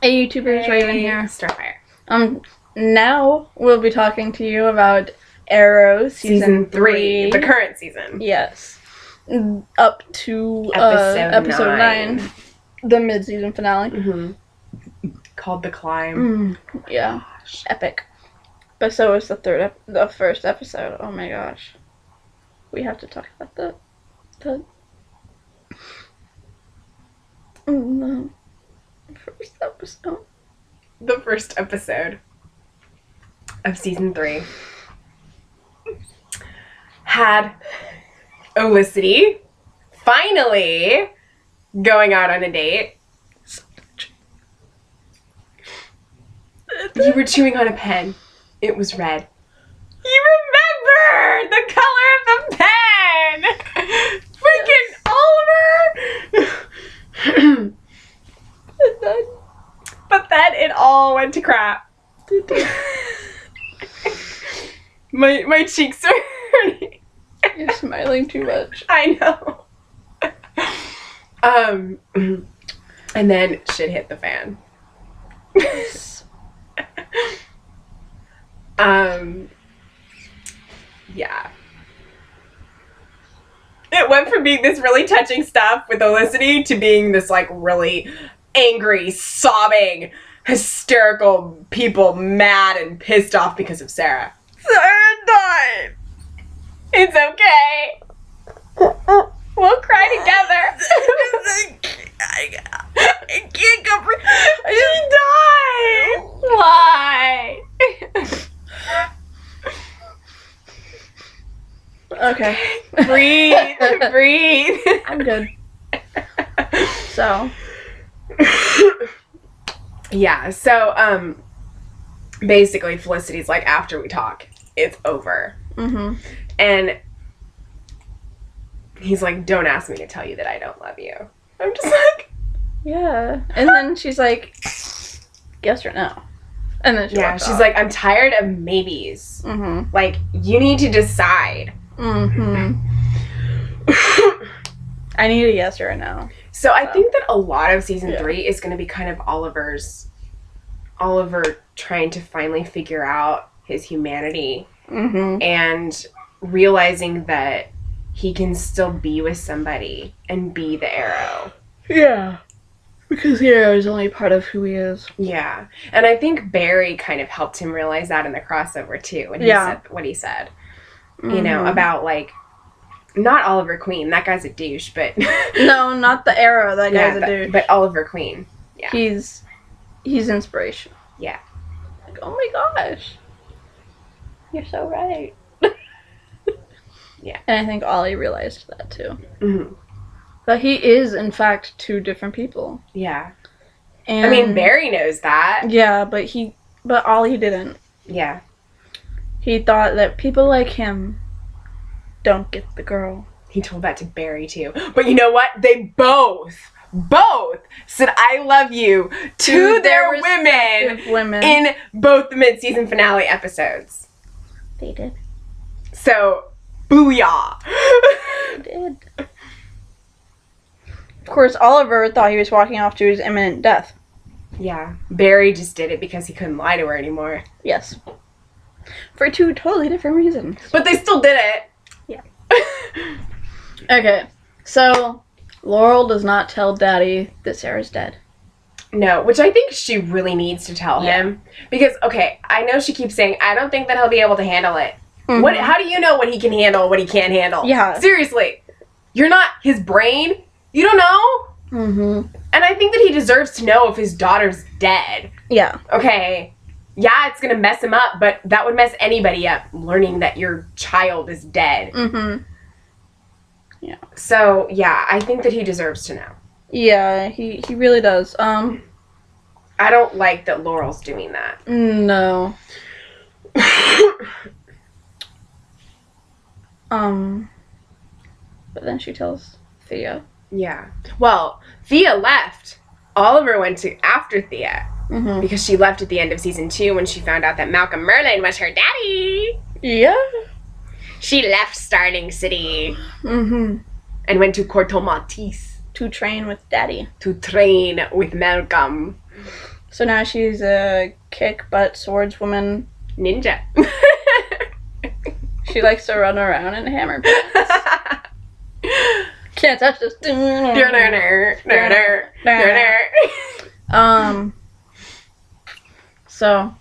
Hey YouTubers, Raven here. Starfire. Now we'll be talking to you about Arrow season 3. The current season. Yes. Up to episode 9. The mid-season finale. Mm-hmm. Called The Climb. Yeah. Gosh. Epic. But so is the first episode. Oh my gosh. We have to talk about the first episode. The first episode of season 3 had Olicity finally going out on a date. You were chewing on a pen. It was red. You remember the color of the pen! Freaking Oliver! But then it all went to crap. My cheeks are hurting. You're smiling too much. I know. And then shit hit the fan. Yeah. It went from being this really touching stuff with Olicity to being this like really angry, sobbing, hysterical people mad and pissed off because of Sarah. Sarah died. It's okay. We'll cry together. I can't comprehend. She died. Why? Okay. Breathe. Breathe. I'm good. So. Yeah, so, basically Felicity's like, after we talk, it's over. Mm-hmm. And he's like, don't ask me to tell you that I don't love you. I'm just like... Yeah. And then she's like, yes or no. And then she's like, I'm tired of maybes. Mm-hmm. Like, you need to decide. Mm-hmm. I need a yes or a no. So I think that a lot of season 3 is going to be kind of Oliver trying to finally figure out his humanity. Mm-hmm. And realizing that he can still be with somebody and be the Arrow. Yeah. Because the Arrow is only part of who he is. Yeah. And I think Barry kind of helped him realize that in the crossover too. When he said what he said. Mm-hmm. You know, about like, not Oliver Queen. That guy's a douche, but... No, not the Arrow. That guy's a douche. But Oliver Queen. Yeah. He's inspirational. Yeah. Like, oh my gosh. You're so right. Yeah. And I think Ollie realized that too. Mm-hmm. But he is, in fact, 2 different people. Yeah. And I mean, Barry knows that. Yeah, but Ollie didn't. Yeah. He thought that people like him don't get the girl. He told that to Barry too. But you know what? They both said I love you to their women in both the mid-season finale episodes. They did. So, booyah. They did. Of course, Oliver thought he was walking off to his imminent death. Yeah. Barry just did it because he couldn't lie to her anymore. Yes. For 2 totally different reasons. But they still did it. Yeah. Okay. So, Laurel does not tell Daddy that Sarah's dead. No, which I think she really needs to tell him. Because, okay, I know she keeps saying, I don't think that he'll be able to handle it. Mm-hmm. How do you know what he can handle, what he can't handle? Yeah. Seriously. You're not his brain. You don't know. Mm-hmm. And I think that he deserves to know if his daughter's dead. Yeah. Okay. Yeah, it's going to mess him up, but that would mess anybody up, learning that your child is dead. Mm-hmm. Yeah. So, yeah, I think that he deserves to know. Yeah, he really does. I don't like that Laurel's doing that. No. But then she tells Thea. Yeah. Well, Thea left. Oliver went after Thea. Mm-hmm. Because she left at the end of season 2 when she found out that Malcolm Merlyn was her daddy. Yeah. She left Starling City. Mm-hmm. And went to Corto Maltese. To train with Daddy. To train with Malcolm. So now she's a kick-butt swordswoman. Ninja. She likes to run around and hammer pants. Can't touch this. So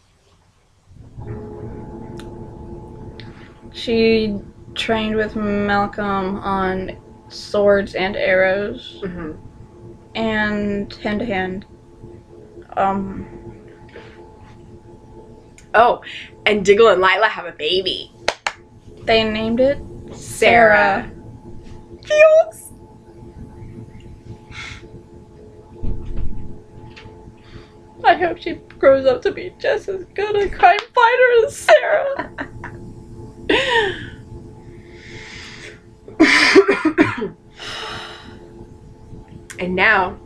she trained with Malcolm on swords and arrows, and hand to hand. Oh, and Diggle and Lila have a baby. They named it Sarah. Feels. I hope she grows up to be just as good a crime fighter as Sarah. And now,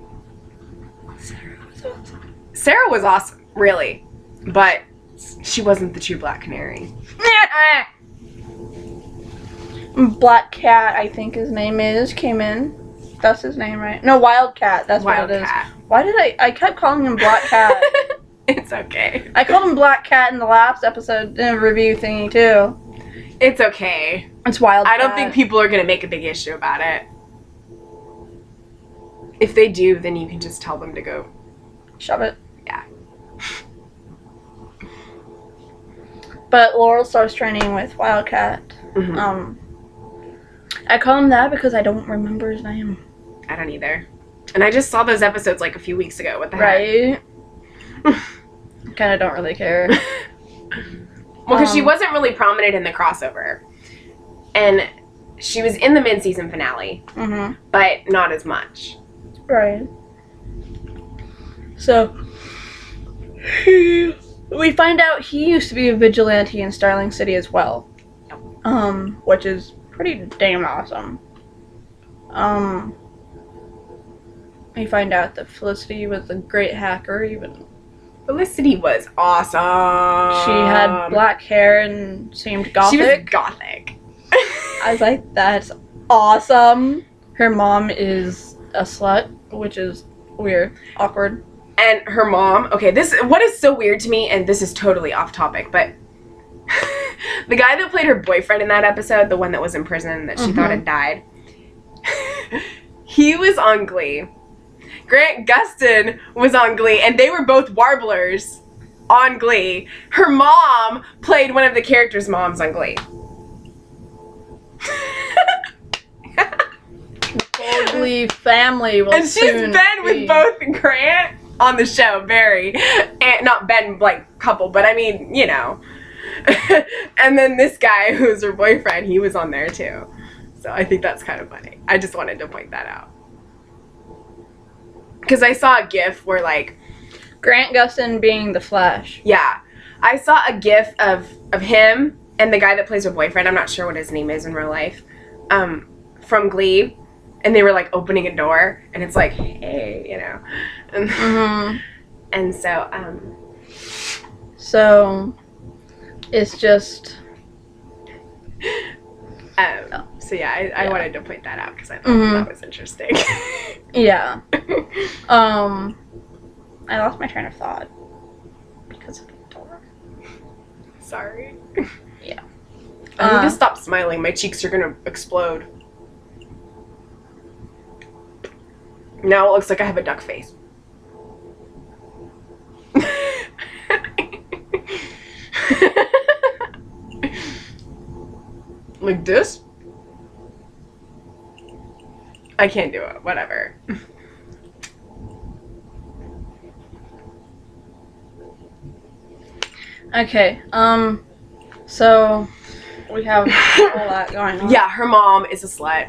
Sarah was awesome, really, but she wasn't the true Black Canary. Black Cat, I think his name is, came in. That's his name, right? No, Wildcat. That's what it is. Why did I kept calling him Black Cat. It's okay. I called him Black Cat in the last episode in a review thingy too. It's okay. It's Wildcat. I don't think people are gonna make a big issue about it. If they do, then you can just tell them to go shove it. Yeah. But Laurel starts training with Wildcat. I call him that because I don't remember his name. I don't either. And I just saw those episodes like a few weeks ago. What the heck? Right? Kind of don't really care. Well, because she wasn't really prominent in the crossover. And she was in the mid-season finale. But not as much. Right. So, we find out he used to be a vigilante in Starling City as well. Which is pretty damn awesome. We find out that Felicity was a great hacker, even. Felicity was awesome. She had black hair and seemed gothic. She was gothic. I was like, that's awesome. Her mom is a slut, which is weird. Awkward. And her mom, okay, what is so weird to me, and this is totally off topic, but the guy that played her boyfriend in that episode, the one that was in prison that she thought had died, he was on Glee. Grant Gustin was on Glee, and they were both Warblers on Glee. Her mom played one of the characters' moms on Glee. The Glee family will and she's soon been be. with both Grant on the show, Barry, and not Ben, like, couple, but I mean, you know. And then this guy who's her boyfriend, he was on there too. So I think that's kind of funny. I just wanted to point that out. Because I saw a GIF where, like... Grant Gustin being the Flash. Yeah. I saw a GIF of him and the guy that plays her boyfriend, I'm not sure what his name is in real life, from Glee. And they were, like, opening a door. And it's like, hey, you know. And, and so, So, it's just... So yeah, I wanted to point that out because I thought that was interesting. Yeah. I lost my train of thought because of the door. Sorry. Yeah. I need to stop smiling. My cheeks are gonna explode. Now it looks like I have a duck face. Like this? I can't do it. Whatever. Okay, so we have all that going on. Yeah, her mom is a slut.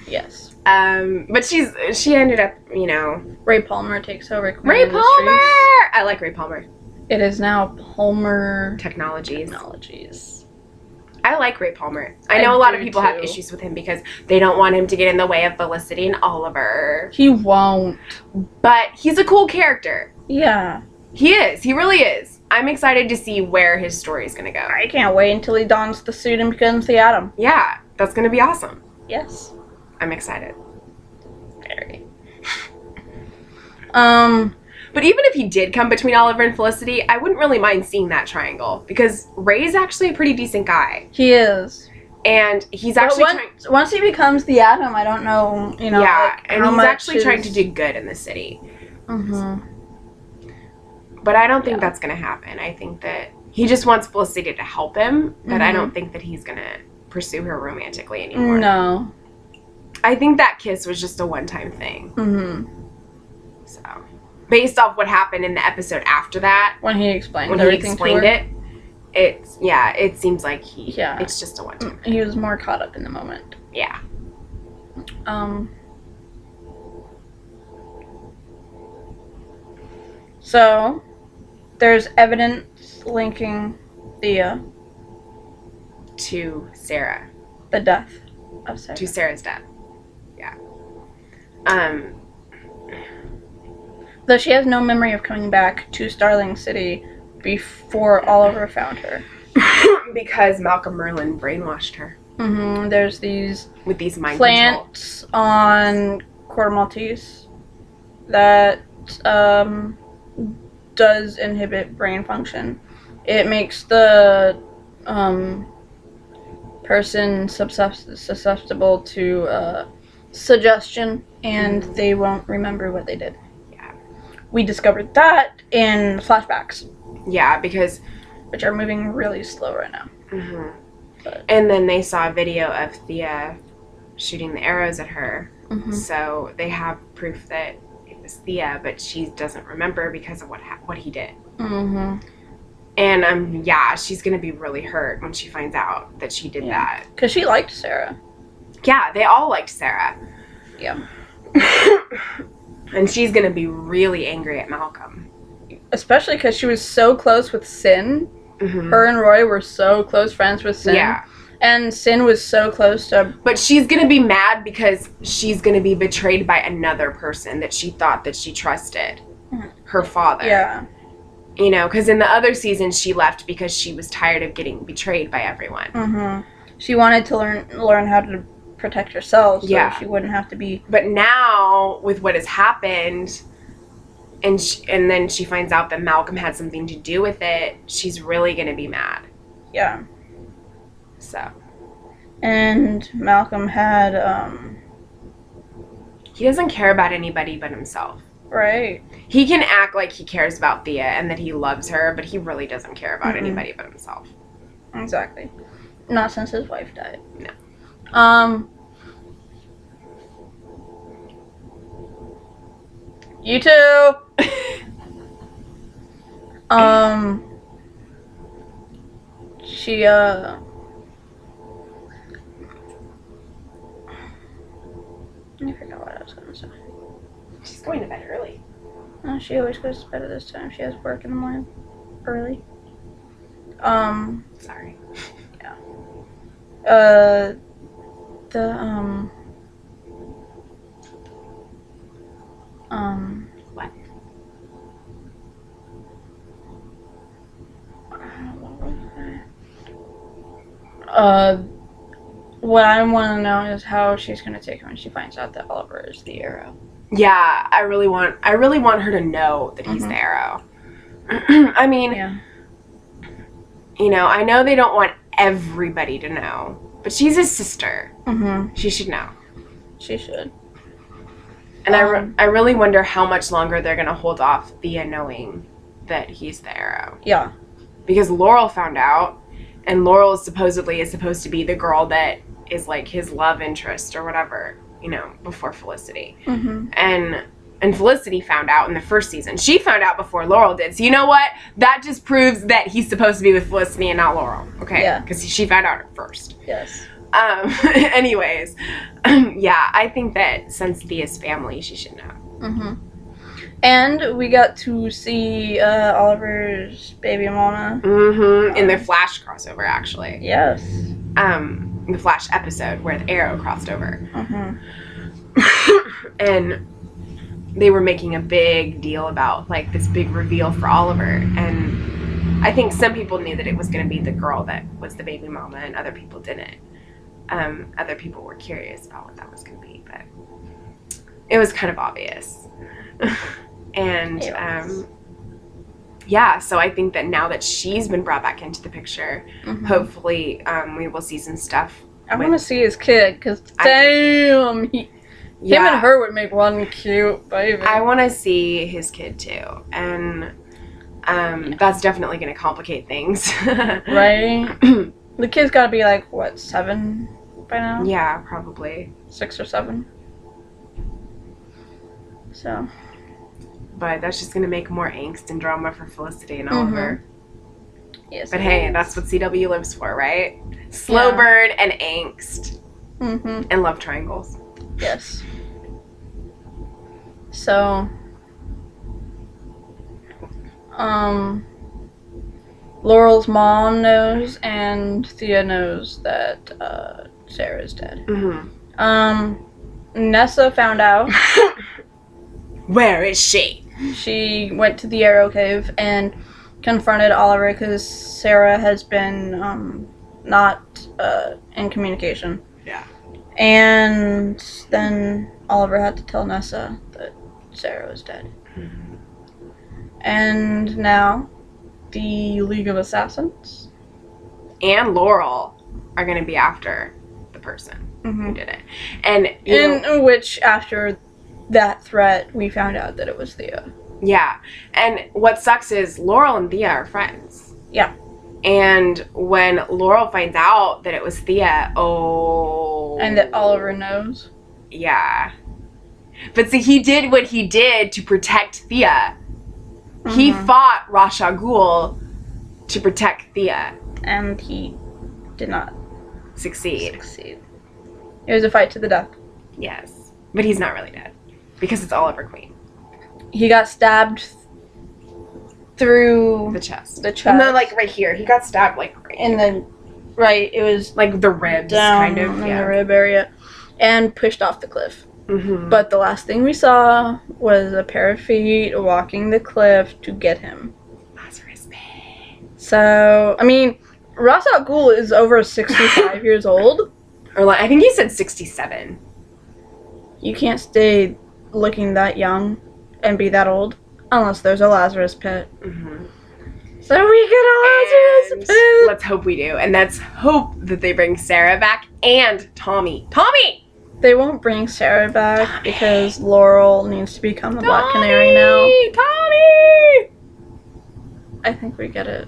Yes. But she ended up, you know. Ray Palmer takes over Queen Ray Industries. Palmer! I like Ray Palmer. It is now Palmer Technologies. I like Ray Palmer. I know a lot of people have issues with him because they don't want him to get in the way of Felicity and Oliver. He won't. But he's a cool character. Yeah. He is. He really is. I'm excited to see where his story is going to go. I can't wait until he dons the suit and becomes the Atom. Yeah, that's going to be awesome. Yes. I'm excited. Very. But even if he did come between Oliver and Felicity, I wouldn't really mind seeing that triangle because Ray's actually a pretty decent guy. He is. And he's actually once he becomes the Atom, I don't know, you know. Yeah, like, and he's actually trying to do good in the city. But I don't think that's going to happen. I think that he just wants Felicity to help him, but I don't think that he's going to pursue her romantically anymore. No. I think that kiss was just a one-time thing. So, based off what happened in the episode after that, when he explained it, it seems like it's just a one-time thing. He was more caught up in the moment. Yeah. So, there's evidence linking Thea to Sarah. The death of Sarah. To Sarah's death. Yeah. Though she has no memory of coming back to Starling City before Oliver found her. Because Malcolm Merlyn brainwashed her. There's these... with these mind plants on Corto Maltese that does inhibit brain function. It makes the person susceptible to suggestion, and they won't remember what they did. Yeah. We discovered that in flashbacks. Yeah, because... which are moving really slow right now. And then they saw a video of Thea shooting the arrows at her. So they have proof that it was Thea, but she doesn't remember because of what he did. And she's gonna be really hurt when she finds out that she did that. Because she liked Sarah. Yeah, they all liked Sarah. Yeah. And she's gonna be really angry at Malcolm. Especially because she was so close with Sin. Her and Roy were so close friends with Sin. Yeah. And Sin was so close to... But she's gonna be mad because she's gonna be betrayed by another person that she thought that she trusted. Her father. Yeah. You know, because in the other season she left because she was tired of getting betrayed by everyone. She wanted to learn how to protect herself so she wouldn't have to be... But now, with what has happened... And then she finds out that Malcolm had something to do with it, she's really going to be mad. Yeah. So. And Malcolm had, he doesn't care about anybody but himself. Right. He can act like he cares about Thea and that he loves her, but he really doesn't care about anybody but himself. Exactly. Not since his wife died. No. You too. She I forgot what I was gonna say. She's going to bed early. No, she always goes to bed at this time. She has work in the morning. Early. Sorry. Yeah. What? What I want to know is how she's gonna take her when she finds out that Oliver is the Arrow. Yeah, I really want her to know that he's the Arrow. I mean, you know, I know they don't want everybody to know, but she's his sister. She should know. She should. And I really wonder how much longer they're gonna hold off Thea knowing that he's the Arrow. Yeah. Because Laurel found out, and Laurel is supposed to be the girl that is like his love interest or whatever, you know, before Felicity. And Felicity found out in the first season. She found out before Laurel did. So you know what? That just proves that he's supposed to be with Felicity and not Laurel. Okay? Yeah. Because she found out first. Yes. Anyways, yeah, I think that since Thea's family, she should know. And we got to see Oliver's baby mama. In the Flash crossover, actually. Yes. The Flash episode where the Arrow crossed over. And they were making a big deal about, like, this big reveal for Oliver. And I think some people knew that it was going to be the girl that was the baby mama, and other people didn't. Other people were curious about what that was going to be, but it was kind of obvious. And, yeah, so I think that now that she's been brought back into the picture, hopefully we will see some stuff. I want to see his kid, because damn, him and her would make one cute baby. I want to see his kid too, and that's definitely going to complicate things. Right? The kid's got to be like, what, 7 by now? Yeah, probably. 6 or 7. So. But that's just going to make more angst and drama for Felicity and Oliver. Yes. But hey, that's what CW lives for, right? Slow burn and angst. And love triangles. Yes. So, Laurel's mom knows, and Thea knows that Sarah's dead. Nessa found out. Where is she? She went to the Arrow Cave and confronted Oliver because Sarah has been not in communication. Yeah. And then Oliver had to tell Nessa that Sarah was dead. And now the League of Assassins and Laurel are going to be after the person who did it. And in which, after that threat, we found out that it was Thea. Yeah. And what sucks is Laurel and Thea are friends. Yeah. And when Laurel finds out that it was Thea, and that Oliver knows. Yeah. But see, he did what he did to protect Thea. He fought Ra's al Ghul to protect Thea. And he did not succeed. It was a fight to the death. Yes. But he's not really dead. Because it's Oliver Queen. He got stabbed through the chest. No, like right here. He got stabbed like right in the right. It was like the ribs, down kind of, in the rib area, and pushed off the cliff. But the last thing we saw was a pair of feet walking the cliff to get him. Lazarus Pit. So I mean, Ra's al Ghul is over 65 years old. Or like, I think he said 67. You can't stay looking that young and be that old unless there's a Lazarus Pit. So we get a Lazarus Pit. Let's hope we do. And let's hope that they bring Sarah back and Tommy. Tommy! They won't bring Sarah back because Laurel needs to become the Black Canary now. Tommy! I think we get it.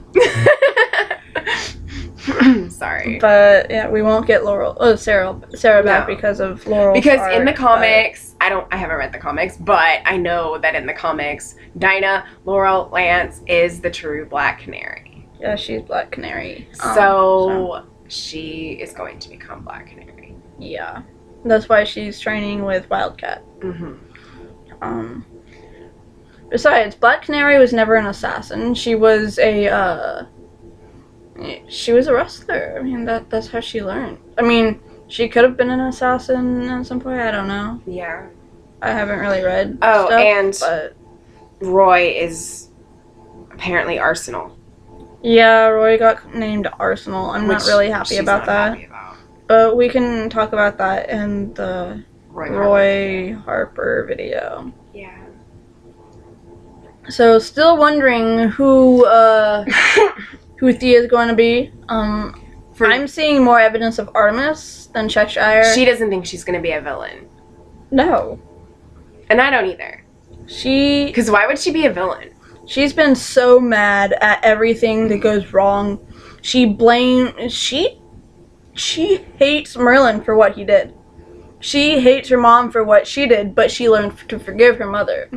Sorry. But yeah, we won't get Sarah back because of Laurel. Because in the comics, I haven't read the comics, but I know that in the comics, Dinah Laurel Lance is the true Black Canary. Yeah, she's Black Canary. So she is going to become Black Canary. Yeah. That's why she's training with Wildcat. Besides, Black Canary was never an assassin. She was a wrestler. I mean, that's how she learned. I mean, she could have been an assassin at some point. I don't know. Yeah. I haven't really read but Roy is apparently Arsenal. Yeah, Roy got named Arsenal. I'm not really happy about that. But we can talk about that in the Roy Harper video. Yeah. So, still wondering who Thea is going to be. I'm seeing more evidence of Artemis than Cheshire. She doesn't think she's going to be a villain. No. And I don't either. Because why would she be a villain? She's been so mad at everything that goes wrong. She hates Merlin for what he did. She hates her mom for what she did, but she learned to forgive her mother.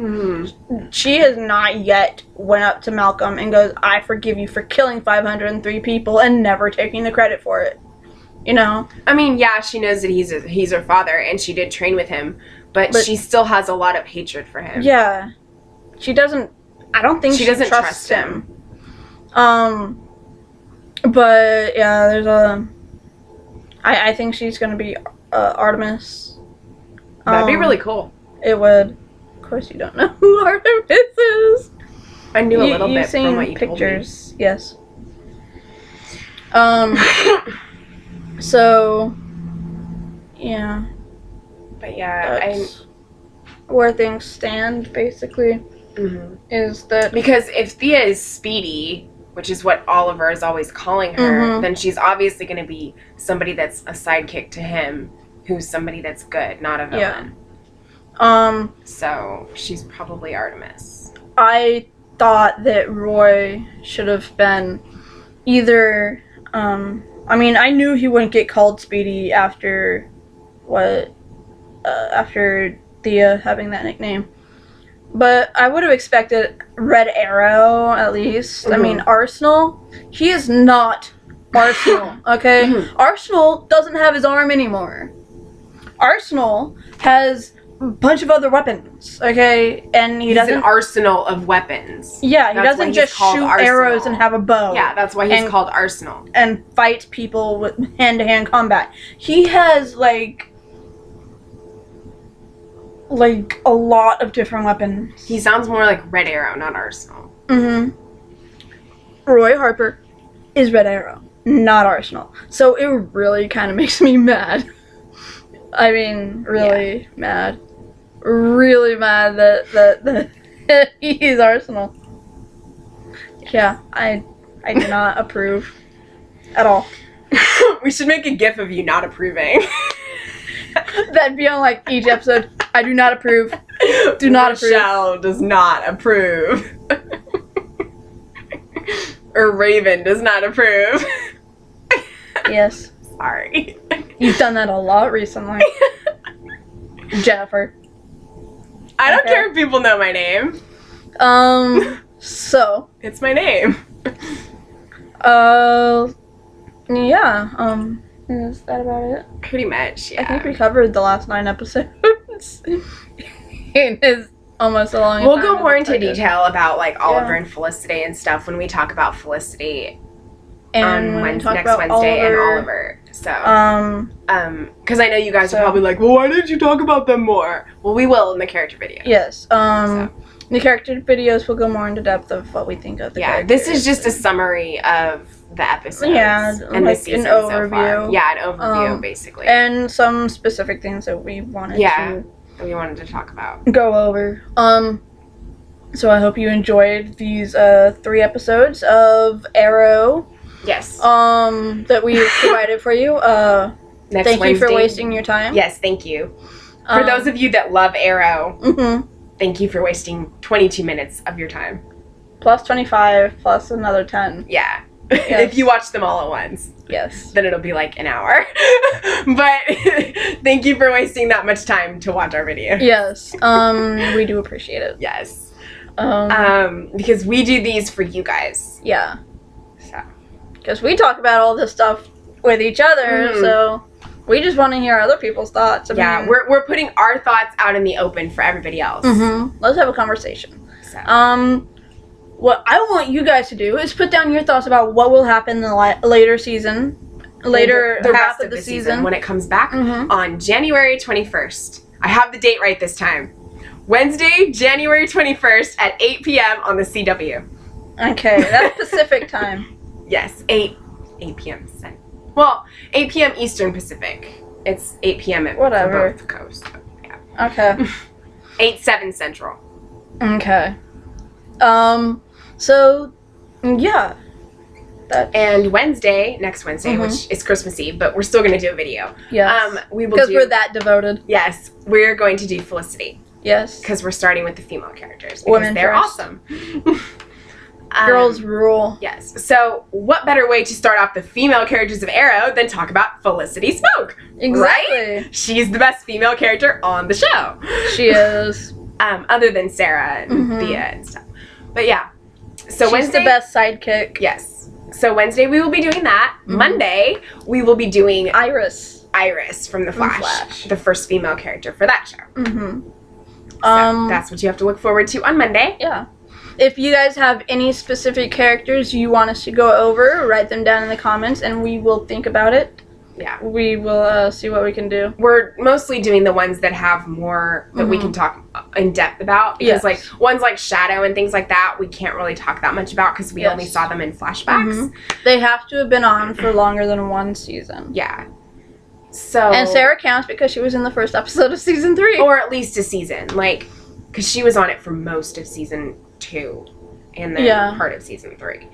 She has not yet went up to Malcolm and goes, I forgive you for killing 503 people and never taking the credit for it. You know? I mean, yeah, she knows that he's her father, and she did train with him, but she still has a lot of hatred for him. Yeah. I don't think she doesn't trust him. But, yeah, I think she's going to be Artemis. That'd be really cool. It would. Of course you don't know who Artemis is. I knew a little bit from what you pictures. Told me. Yes. So, yeah. But yeah, that's where things stand, basically. is that because if Thea is speedy, which is what Oliver is always calling her, then she's obviously going to be somebody that's a sidekick to him, who's somebody that's good, not a villain. Yeah. So she's probably Artemis. I thought that Roy should have been either. I mean, I knew he wouldn't get called Speedy after after Thea having that nickname. But I would have expected Red Arrow, at least. I mean, Arsenal, he is not Arsenal, okay? Arsenal doesn't have his arm anymore. Arsenal has a bunch of other weapons, okay? And He's an arsenal of weapons. Yeah, he doesn't just shoot arrows and have a bow. Yeah, that's why he's called Arsenal. And fight people with hand-to-hand combat. He has, like a lot of different weapons. He sounds more like Red Arrow, not Arsenal. Roy Harper is Red Arrow, not Arsenal. So it really kind of makes me mad. I mean, really mad. Really mad that he's Arsenal. Yeah, I do not approve at all. We should make a gif of you not approving. That'd be on like each episode. I do not approve. Do not approve. Rochelle does not approve. Or Raven does not approve. Yes. Sorry. You've done that a lot recently. Jennifer. I don't care if people know my name. So. It's my name. Yeah, is that about it? Pretty much, yeah. I think we covered the last 9 episodes. It is almost a long We'll go more into detail about, like, Oliver and Felicity and stuff when we talk about Felicity and on next Wednesday and Oliver. So, because I know you guys are probably like, well, why didn't you talk about them more? Well, we will in the character video. Yes, the character videos will go more into depth of what we think of the characters. This is just a summary of the episodes. Yeah, and like the season an overview. So far. Yeah, an overview, basically. And some specific things that we wanted to talk about. Go over. So I hope you enjoyed these 3 episodes of Arrow. Yes. That we provided for you. Thank you for wasting your time. Yes, thank you. For those of you that love Arrow, thank you for wasting 22 minutes of your time. Plus 25, plus another 10. Yeah. Yes. If you watch them all at once. Yes. Then it'll be like an hour. But thank you for wasting that much time to watch our video. Yes. We do appreciate it. Yes. Because we do these for you guys. Yeah. So. Because we talk about all this stuff with each other, so we just want to hear other people's thoughts. I mean, we're putting our thoughts out in the open for everybody else. Let's have a conversation. So. What I want you guys to do is put down your thoughts about what will happen in the later season, the half of the season when it comes back on January 21st. I have the date right this time. Wednesday, January 21st at 8 p.m. on the CW. Okay, that's Pacific time. Yes, 8 p.m. Well, 8 p.m. Eastern Pacific. It's 8 p.m. at both coasts. Yeah. Okay. 8/7 Central. Okay. So, yeah. And next Wednesday, which is Christmas Eve, but we're still going to do a video. Yes. We will because we're that devoted. Yes, we're going to do Felicity. Yes. Because we're starting with the female characters. Women they're first. Awesome. Girls rule. Yes. So, what better way to start off the female characters of Arrow than talk about Felicity Smoke? Exactly. Right? She's the best female character on the show. She is. Other than Sarah and Thea and stuff. But yeah. So she's Wednesday, the best sidekick. Yes. So Wednesday we will be doing that. Monday we will be doing Iris from The Flash. The first female character for that show. So that's what you have to look forward to on Monday. Yeah. If you guys have any specific characters you want us to go over, write them down in the comments and we will think about it. Yeah. We will see what we can do. We're mostly doing the ones that have more that we can talk in depth about. Because, like, ones like Shadow and things like that, we can't really talk that much about because we only saw them in flashbacks. They have to have been on for longer than 1 season. Yeah. So. And Sarah counts because she was in the first episode of season 3. Or at least a season. Like, because she was on it for most of season 2 and then part of season 3.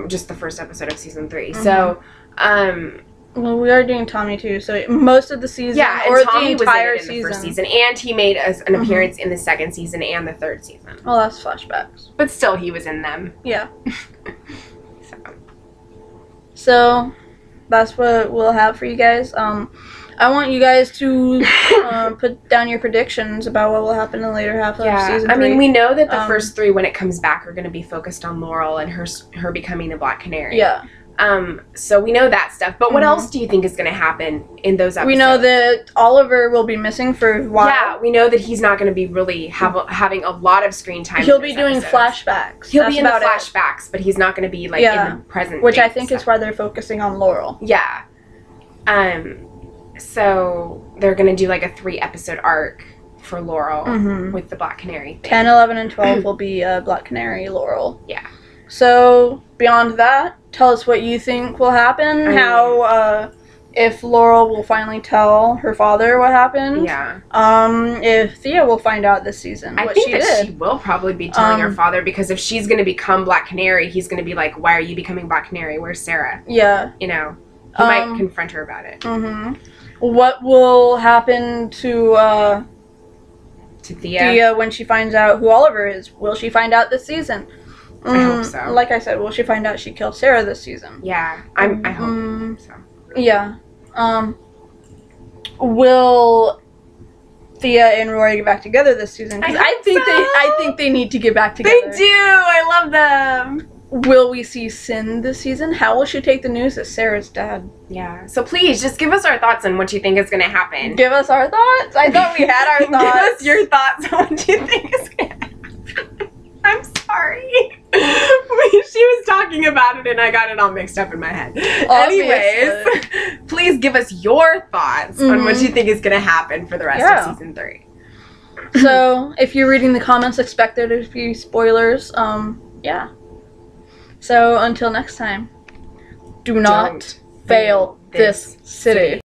Just the first episode of season 3. So, well, we are doing Tommy too, so most of the season, and Tommy the entire was in it in the first season, and he made an appearance in the second season and the third season. Oh, that's flashbacks. But still, he was in them. Yeah. So, that's what we'll have for you guys. I want you guys to put down your predictions about what will happen in the later half of season 3. I mean, we know that the first 3, when it comes back, are going to be focused on Laurel and her becoming the Black Canary. Yeah. So we know that stuff. But what else do you think is going to happen in those episodes? We know that Oliver will be missing for a while. Yeah, we know that he's not going to be really having a lot of screen time. He'll be doing flashbacks. He'll be in the flashbacks, but he's not going to be like in the present. Which I think is why they're focusing on Laurel. Yeah. So they're going to do like a 3-episode arc for Laurel with the Black Canary thing. 10, 11, and 12 will be Black Canary, Laurel. Yeah. So, beyond that, tell us what you think will happen, if Laurel will finally tell her father what happened. Yeah. If Thea will find out this season what she did. I think that she will probably be telling her father, because if she's going to become Black Canary, he's going to be like, why are you becoming Black Canary? Where's Sarah? Yeah. You know, he might confront her about it. What will happen to Thea when she finds out who Oliver is? Will she find out this season? I hope so. Like I said, will she find out she killed Sarah this season? Yeah, I hope so. Yeah. Will Thea and Rory get back together this season? Because I think they need to get back together. They do. I love them. Will we see Sin this season? How will she take the news that Sarah's dead? Yeah. So please, just give us our thoughts on what you think is going to happen. Give us our thoughts? I thought we had our thoughts. Give us your thoughts on what you think is going to happen. I'm sorry. She was talking about it and I got it all mixed up in my head. Obviously. Anyways, please give us your thoughts on what you think is going to happen for the rest of season 3. So, if you're reading the comments, expect there to be spoilers. Yeah. So, until next time, do not fail this city.